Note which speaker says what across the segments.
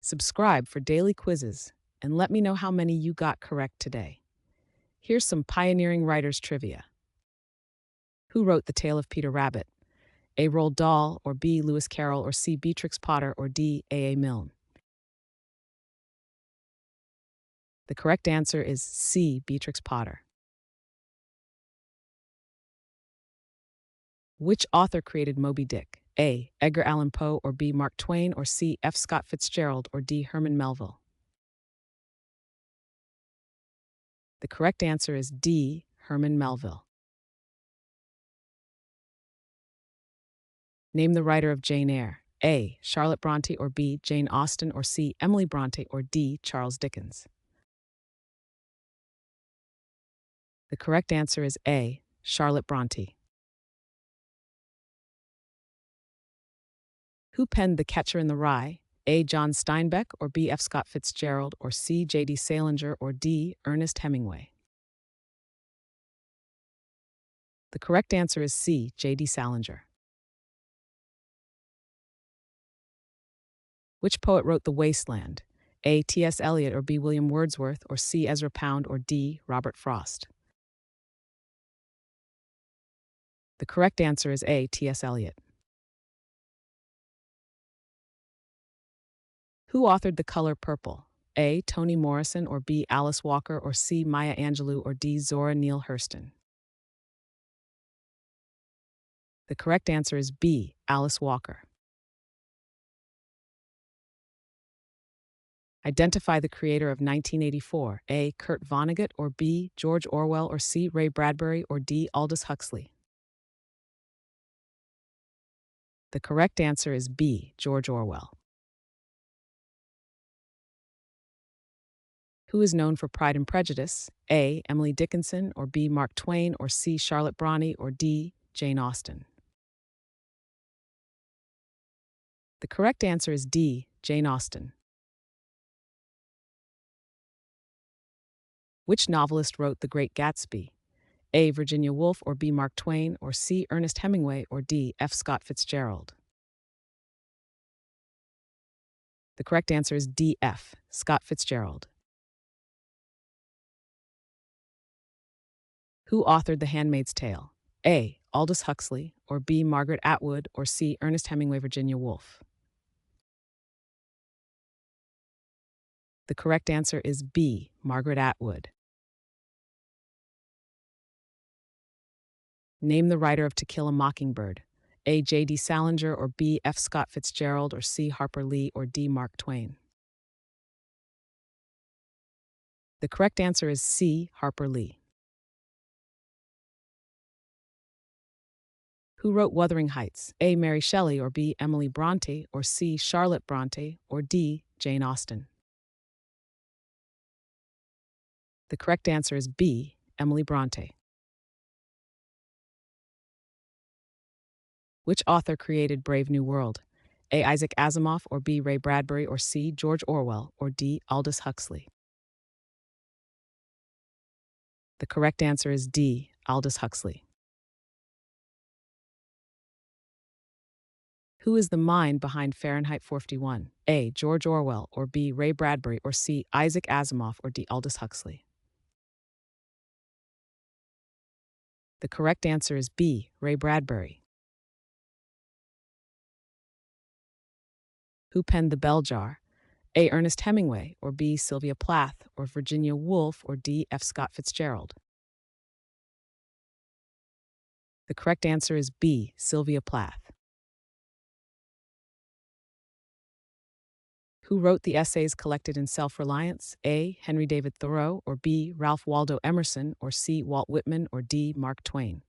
Speaker 1: Subscribe for daily quizzes and let me know how many you got correct today. Here's some pioneering writers trivia. Who wrote The Tale of Peter Rabbit? A. Roald Dahl, or B. Lewis Carroll, or C. Beatrix Potter, or D. A. Milne? The correct answer is C. Beatrix Potter. Which author created Moby Dick? A. Edgar Allan Poe, or B. Mark Twain, or C. F. Scott Fitzgerald, or D. Herman Melville? The correct answer is D. Herman Melville. Name the writer of Jane Eyre. A. Charlotte Bronte, or B. Jane Austen, or C. Emily Bronte, or D. Charles Dickens? The correct answer is A. Charlotte Bronte. Who penned The Catcher in the Rye? A. John Steinbeck, or B. F. Scott Fitzgerald, or C. J.D. Salinger, or D. Ernest Hemingway? The correct answer is C. J.D. Salinger. Which poet wrote The Waste Land? A. T.S. Eliot, or B. William Wordsworth, or C. Ezra Pound, or D. Robert Frost? The correct answer is A. T.S. Eliot. Who authored The Color Purple? A. Toni Morrison, or B. Alice Walker, or C. Maya Angelou, or D. Zora Neale Hurston? The correct answer is B. Alice Walker. Identify the creator of 1984. A. Kurt Vonnegut, or B. George Orwell, or C. Ray Bradbury, or D. Aldous Huxley? The correct answer is B. George Orwell. Who is known for Pride and Prejudice? A. Emily Dickinson, or B. Mark Twain, or C. Charlotte Bronte, or D. Jane Austen? The correct answer is D. Jane Austen. Which novelist wrote The Great Gatsby? A. Virginia Woolf, or B. Mark Twain, or C. Ernest Hemingway, or D. F. Scott Fitzgerald? The correct answer is D. F. Scott Fitzgerald. Who authored The Handmaid's Tale? A. Aldous Huxley, or B. Margaret Atwood, or C. Ernest Hemingway, Virginia Woolf? The correct answer is B. Margaret Atwood. Name the writer of To Kill a Mockingbird. A. J.D. Salinger, or B. F. Scott Fitzgerald, or C. Harper Lee, or D. Mark Twain? The correct answer is C. Harper Lee. Who wrote Wuthering Heights? A. Mary Shelley, or B. Emily Bronte, or C. Charlotte Bronte, or D. Jane Austen? The correct answer is B. Emily Bronte. Which author created Brave New World? A. Isaac Asimov, or B. Ray Bradbury, or C. George Orwell, or D. Aldous Huxley? The correct answer is D. Aldous Huxley. Who is the mind behind Fahrenheit 451? A. George Orwell, or B. Ray Bradbury, or C. Isaac Asimov, or D. Aldous Huxley? The correct answer is B. Ray Bradbury. Who penned The Bell Jar? A. Ernest Hemingway, or B. Sylvia Plath, or Virginia Woolf, or D. F. Scott Fitzgerald? The correct answer is B. Sylvia Plath. Who wrote the essays collected in Self-Reliance? A. Henry David Thoreau, or B. Ralph Waldo Emerson, or C. Walt Whitman, or D. Mark Twain?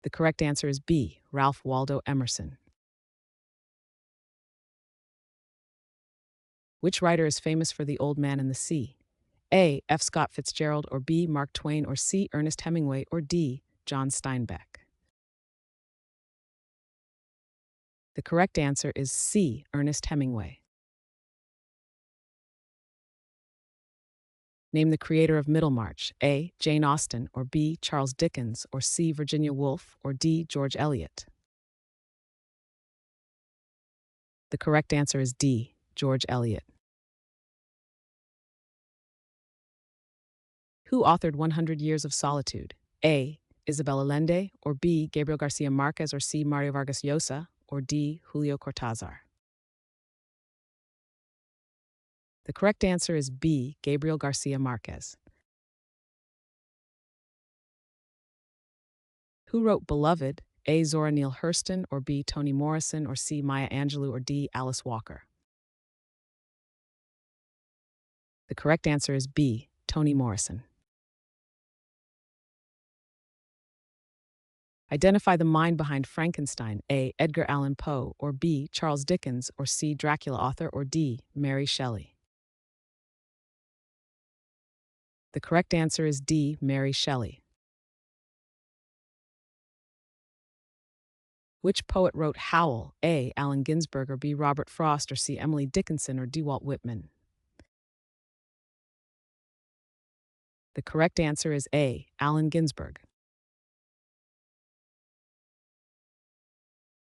Speaker 1: The correct answer is B. Ralph Waldo Emerson. Which writer is famous for The Old Man and the Sea? A. F. Scott Fitzgerald, or B. Mark Twain, or C. Ernest Hemingway, or D. John Steinbeck? The correct answer is C. Ernest Hemingway. Name the creator of Middlemarch. A. Jane Austen, or B. Charles Dickens, or C. Virginia Woolf, or D. George Eliot? The correct answer is D. George Eliot. Who authored 100 Years of Solitude? A. Isabel Allende, or B. Gabriel Garcia Marquez, or C. Mario Vargas Llosa, or D. Julio Cortázar? The correct answer is B. Gabriel Garcia Marquez. Who wrote Beloved? A. Zora Neale Hurston, or B. Toni Morrison, or C. Maya Angelou, or D. Alice Walker? The correct answer is B. Toni Morrison. Identify the mind behind Frankenstein. A. Edgar Allan Poe, or B. Charles Dickens, or C. Dracula author, or D. Mary Shelley? The correct answer is D. Mary Shelley. Which poet wrote Howl? A. Allen Ginsberg, or B. Robert Frost, or C. Emily Dickinson, or D. Walt Whitman? The correct answer is A. Allen Ginsberg.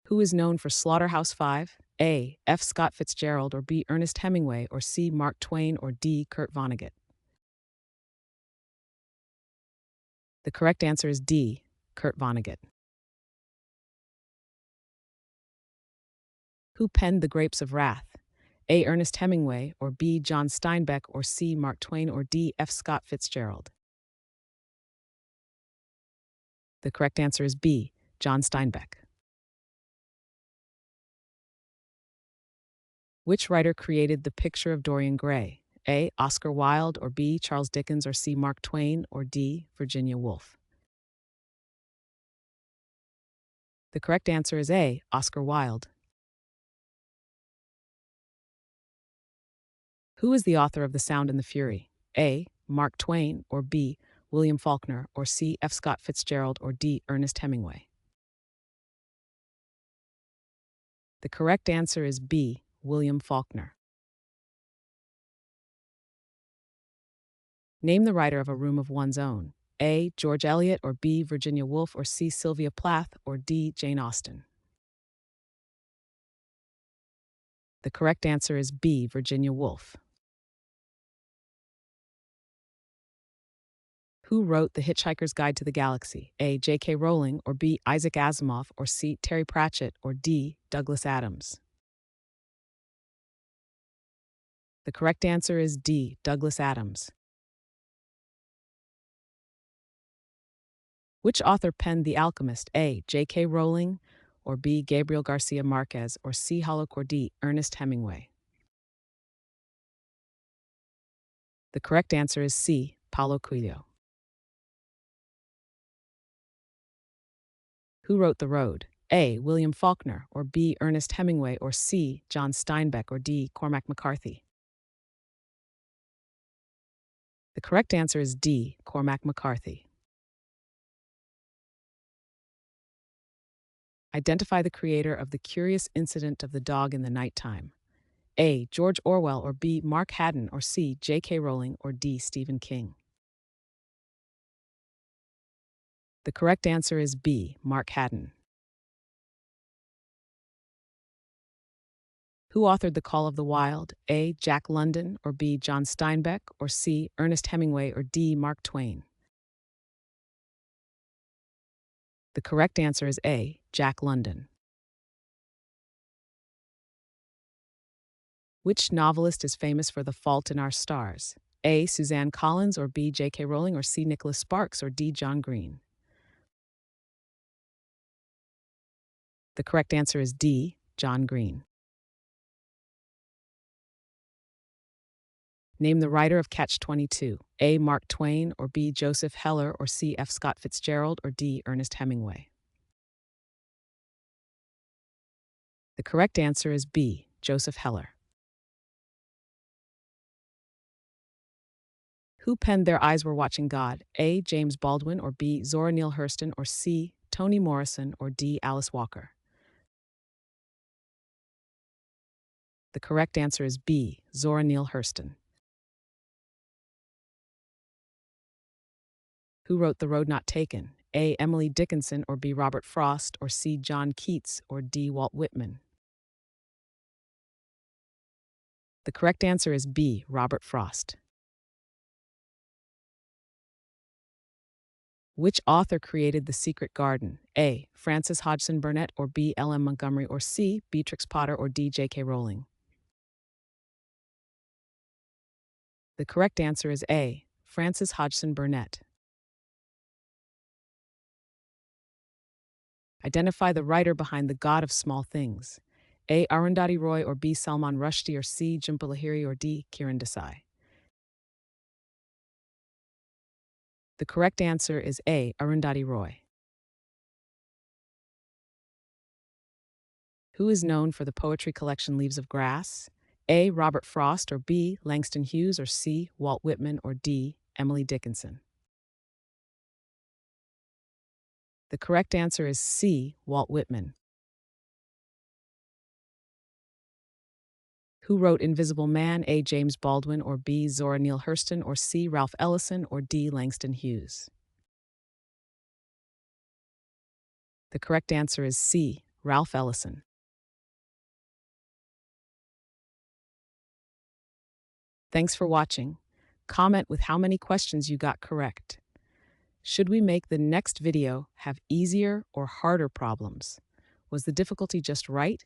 Speaker 1: Who is known for Slaughterhouse-Five? A. F. Scott Fitzgerald, or B. Ernest Hemingway, or C. Mark Twain, or D. Kurt Vonnegut? The correct answer is D. Kurt Vonnegut. Who penned The Grapes of Wrath? A. Ernest Hemingway, or B. John Steinbeck, or C. Mark Twain, or D. F. Scott Fitzgerald? The correct answer is B. John Steinbeck. Which writer created The Picture of Dorian Gray? A. Oscar Wilde, or B. Charles Dickens, or C. Mark Twain, or D. Virginia Woolf? The correct answer is A. Oscar Wilde. Who is the author of The Sound and the Fury? A. Mark Twain, or B. William Faulkner, or C. F. Scott Fitzgerald, or D. Ernest Hemingway? The correct answer is B. William Faulkner. Name the writer of A Room of One's Own. A. George Eliot, or B. Virginia Woolf, or C. Sylvia Plath, or D. Jane Austen? The correct answer is B. Virginia Woolf. Who wrote The Hitchhiker's Guide to the Galaxy? A. J.K. Rowling, or B. Isaac Asimov, or C. Terry Pratchett, or D. Douglas Adams? The correct answer is D. Douglas Adams. Which author penned The Alchemist? A. J.K. Rowling, or B. Gabriel Garcia Marquez, or C. Or D. Ernest Hemingway? The correct answer is C. Paulo Coelho. Who wrote The Road? A. William Faulkner, or B. Ernest Hemingway, or C. John Steinbeck, or D. Cormac McCarthy? The correct answer is D. Cormac McCarthy. Identify the creator of The Curious Incident of the Dog in the Nighttime. A. George Orwell, or B. Mark Haddon, or C. J.K. Rowling, or D. Stephen King? The correct answer is B. Mark Haddon. Who authored The Call of the Wild? A. Jack London, or B. John Steinbeck, or C. Ernest Hemingway, or D. Mark Twain? The correct answer is A. Jack London. Which novelist is famous for The Fault in Our Stars? A. Suzanne Collins, or B. J.K. Rowling, or C. Nicholas Sparks, or D. John Green? The correct answer is D. John Green. Name the writer of Catch-22. A. Mark Twain, or B. Joseph Heller, or C. F. Scott Fitzgerald, or D. Ernest Hemingway? The correct answer is B. Joseph Heller. Who penned Their Eyes Were Watching God? A. James Baldwin, or B. Zora Neale Hurston, or C. Toni Morrison, or D. Alice Walker? The correct answer is B. Zora Neale Hurston. Who wrote The Road Not Taken? A. Emily Dickinson, or B. Robert Frost, or C. John Keats, or D. Walt Whitman? The correct answer is B. Robert Frost. Which author created The Secret Garden? A. Frances Hodgson Burnett, or B. L.M. Montgomery, or C. Beatrix Potter, or D. J.K. Rowling? The correct answer is A. Frances Hodgson Burnett. Identify the writer behind The God of Small Things. A. Arundhati Roy, or B. Salman Rushdie, or C. Jhumpa Lahiri, or D. Kiran Desai? The correct answer is A. Arundhati Roy. Who is known for the poetry collection Leaves of Grass? A. Robert Frost, or B. Langston Hughes, or C. Walt Whitman, or D. Emily Dickinson? The correct answer is C. Walt Whitman. Who wrote Invisible Man? A. James Baldwin, or B. Zora Neale Hurston, or C. Ralph Ellison, or D. Langston Hughes? The correct answer is C. Ralph Ellison. Thanks for watching. Comment with how many questions you got correct. Should we make the next video have easier or harder problems? Was the difficulty just right?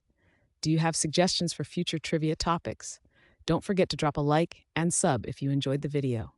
Speaker 1: Do you have suggestions for future trivia topics? Don't forget to drop a like and sub if you enjoyed the video.